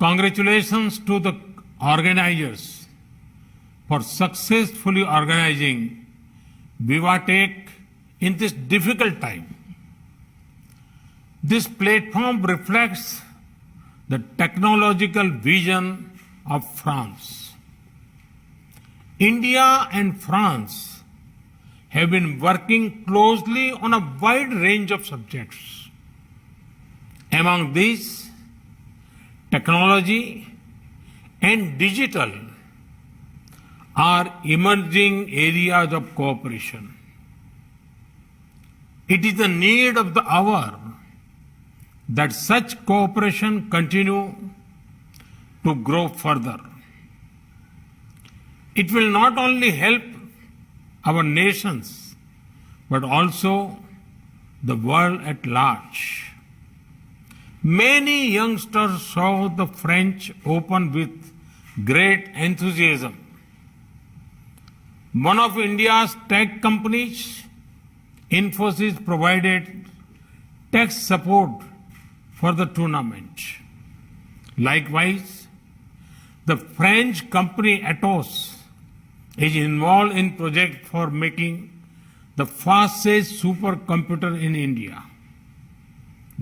Congratulations to the organizers for successfully organizing VivaTech in this difficult time. This platform reflects the technological vision of France. India and France have been working closely on a wide range of subjects. Among these, technology and digital are emerging areas of cooperation. It is the need of the hour that such cooperation continue to grow further. It will not only help our nations, but also the world at large. Many youngsters saw the French Open with great enthusiasm. One of India's tech companies, Infosys, provided tech support for the tournament. Likewise, the French company Atos is involved in project for making the fastest supercomputer in India.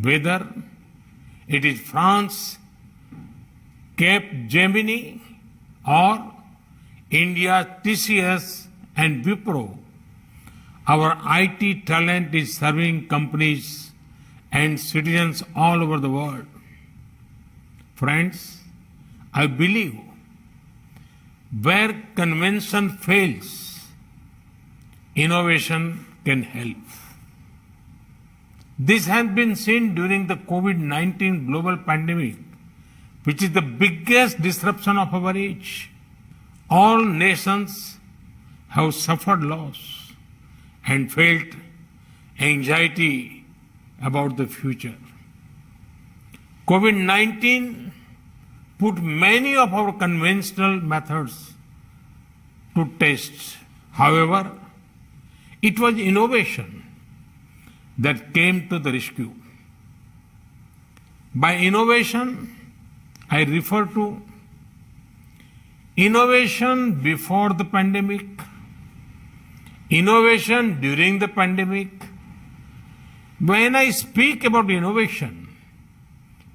Whether it is France, Capgemini, or India TCS and Wipro, our IT talent is serving companies and citizens all over the world. Friends, I believe where convention fails, innovation can help. This has been seen during the COVID-19 global pandemic, which is the biggest disruption of our age. All nations have suffered loss and felt anxiety about the future. COVID-19 put many of our conventional methods to test. However, it was innovation that came to the rescue. By innovation, I refer to innovation before the pandemic, innovation during the pandemic. When I speak about innovation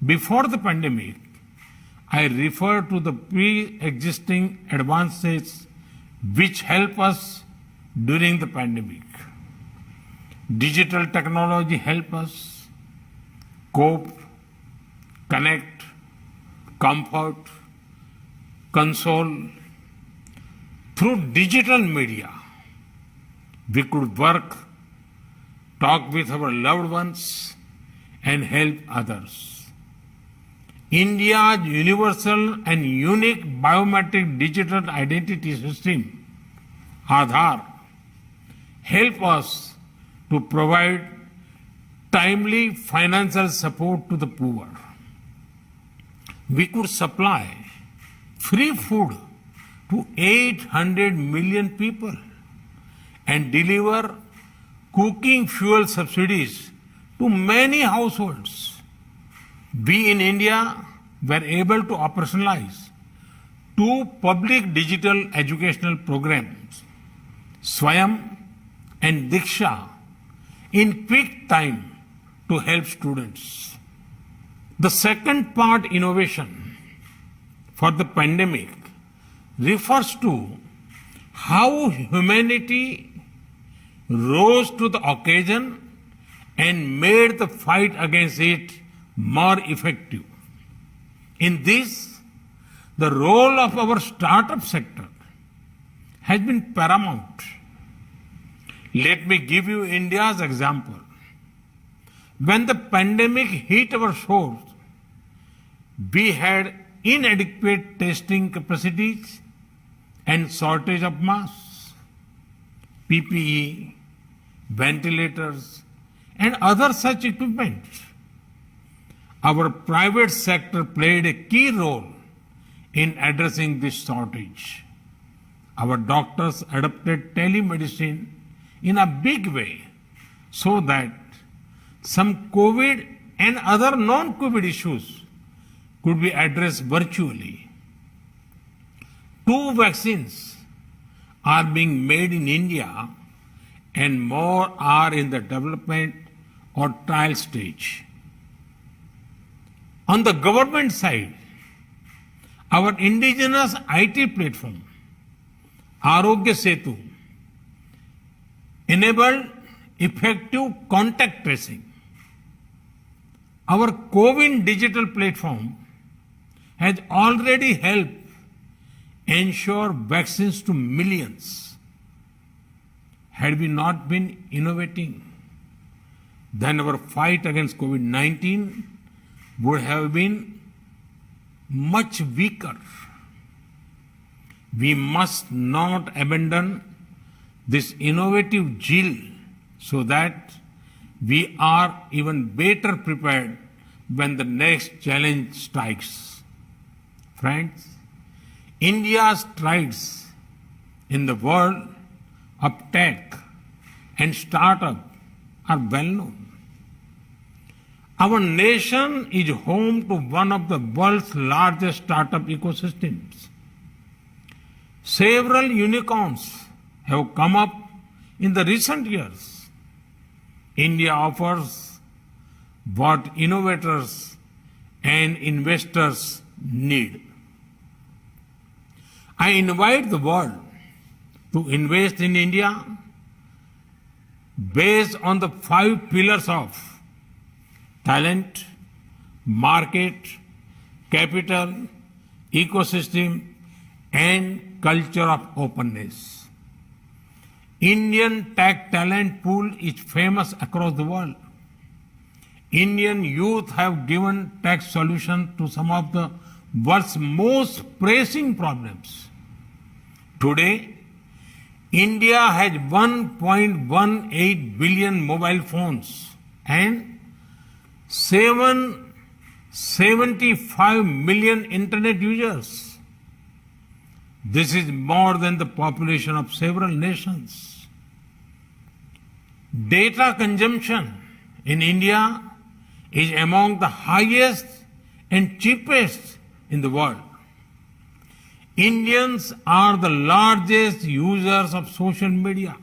before the pandemic, I refer to the pre-existing advances which help us during the pandemic. Digital technology help us cope, connect, comfort, console. Through digital media, we could work, talk with our loved ones, and help others. India's universal and unique biometric digital identity system, Aadhaar, help us to provide timely financial support to the poor. We could supply free food to 800 million people and deliver cooking fuel subsidies to many households. We in India were able to operationalize 2 public digital educational programs, Swayam and Diksha, in quick time to help students. The second part, innovation, for the pandemic refers to how humanity rose to the occasion and made the fight against it more effective. In this, the role of our startup sector has been paramount. Let me give you India's example. When the pandemic hit our shores, we had inadequate testing capacities and shortage of masks, PPE, ventilators, and other such equipment. Our private sector played a key role in addressing this shortage. Our doctors adopted telemedicine in a big way so that some COVID and other non-COVID issues could be addressed virtually. 2 vaccines are being made in India and more are in the development or trial stage. On the government side, our indigenous IT platform, Arogya Setu, enabled effective contact tracing. Our CoWIN digital platform has already helped ensure vaccines to millions. Had we not been innovating, then our fight against COVID-19 would have been much weaker. We must not abandon this innovative zeal so that we are even better prepared when the next challenge strikes. Friends, India's strides in the world of tech and startup are well known. Our nation is home to one of the world's largest startup ecosystems. Several unicorns have come up in the recent years. India offers what innovators and investors need. I invite the world to invest in India based on the 5 pillars of talent, market, capital, ecosystem, and culture of openness. Indian tech talent pool is famous across the world. Indian youth have given tech solutions to some of the world's most pressing problems. Today, India has 1.18 billion mobile phones and 775 million internet users. This is more than the population of several nations. Data consumption in India is among the highest and cheapest in the world. Indians are the largest users of social media.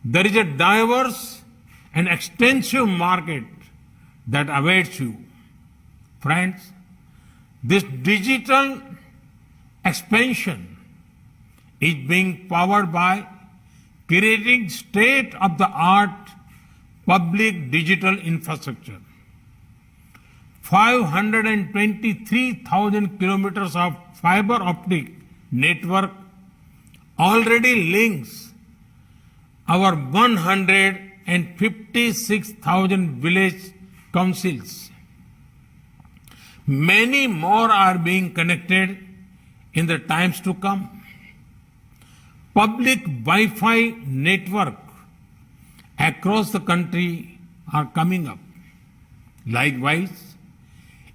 There is a diverse and extensive market that awaits you. Friends, this digital expansion is being powered by creating state-of-the-art public digital infrastructure. 523,000 kilometers of fiber optic network already links our 156,000 village councils. Many more are being connected in the times to come. Public Wi-Fi network across the country are coming up. Likewise,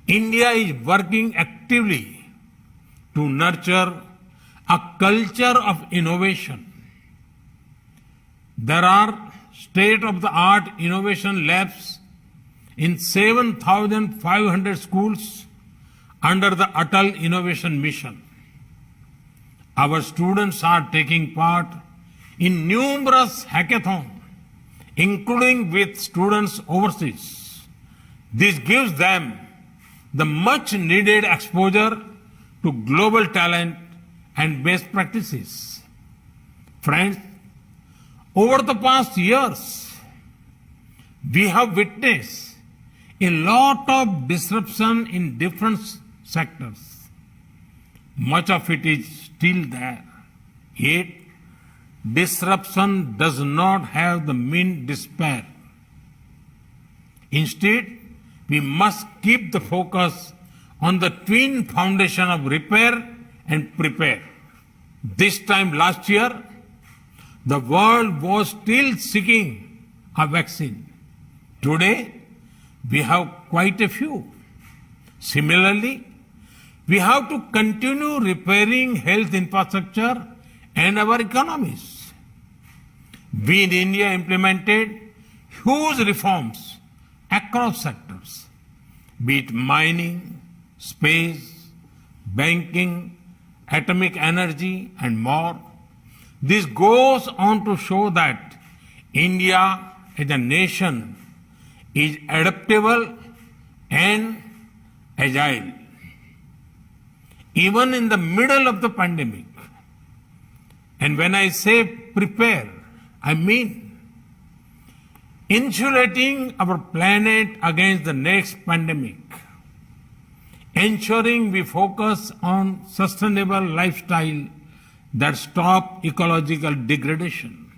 India is working actively to nurture a culture of innovation. There are state-of-the-art innovation labs in 7,500 schools under the Atal Innovation Mission. Our students are taking part in numerous hackathons, including with students overseas. This gives them the much needed exposure to global talent and best practices. Friends, over the past years, we have witnessed a lot of disruption in different sectors. Much of it is still there. Yet, disruption does not have the mean despair. Instead, we must keep the focus on the twin foundation of repair and prepare. This time last year, the world was still seeking a vaccine. Today, we have quite a few. Similarly, we have to continue repairing health infrastructure and our economies. We in India implemented huge reforms across sectors, be it mining, space, banking, atomic energy, and more. This goes on to show that India as a nation is adaptable and agile. Even in the middle of the pandemic, and when I say prepare, I mean insulating our planet against the next pandemic, ensuring we focus on sustainable lifestyle that stop ecological degradation,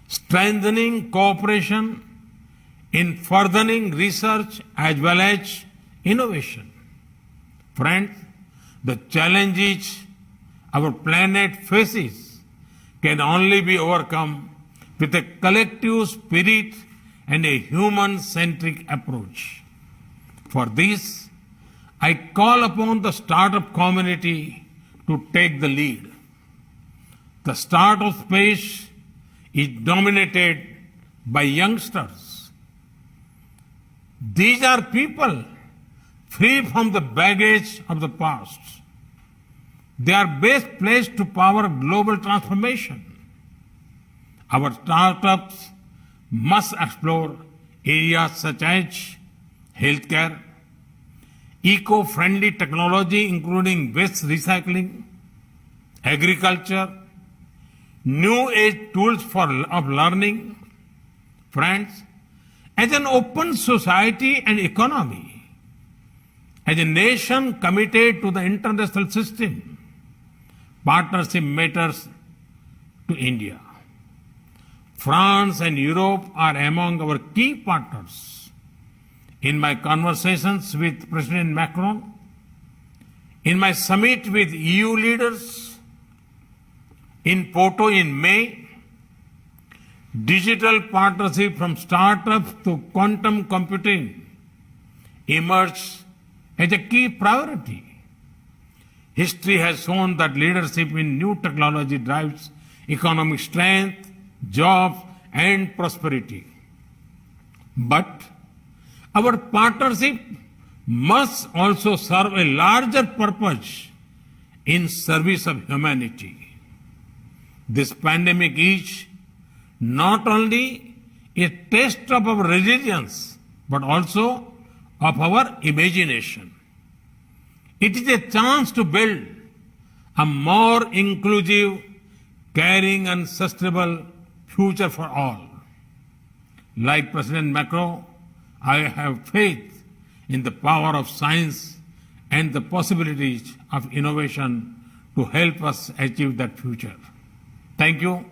strengthening cooperation in furthering research as well as innovation. Friends, the challenges our planet faces can only be overcome with a collective spirit and a human-centric approach. For this, I call upon the startup community to take the lead. The startup space is dominated by youngsters. These are people free from the baggage of the past. They are best placed to power global transformation. Our startups must explore areas such as healthcare, eco-friendly technology including waste recycling, agriculture, new age tools of learning. Friends, as an open society and economy, as a nation committed to the international system, partnership matters to India. France and Europe are among our key partners. In my conversations with President Macron, in my summit with EU leaders, in Porto in May, digital partnership from startups to quantum computing emerged as a key priority. History has shown that leadership in new technology drives economic strength, jobs, and prosperity. But our partnership must also serve a larger purpose in service of humanity. This pandemic is not only a test of our resilience, but also of our imagination. It is a chance to build a more inclusive, caring, and sustainable future for all. Like President Macron, I have faith in the power of science and the possibilities of innovation to help us achieve that future. Thank you.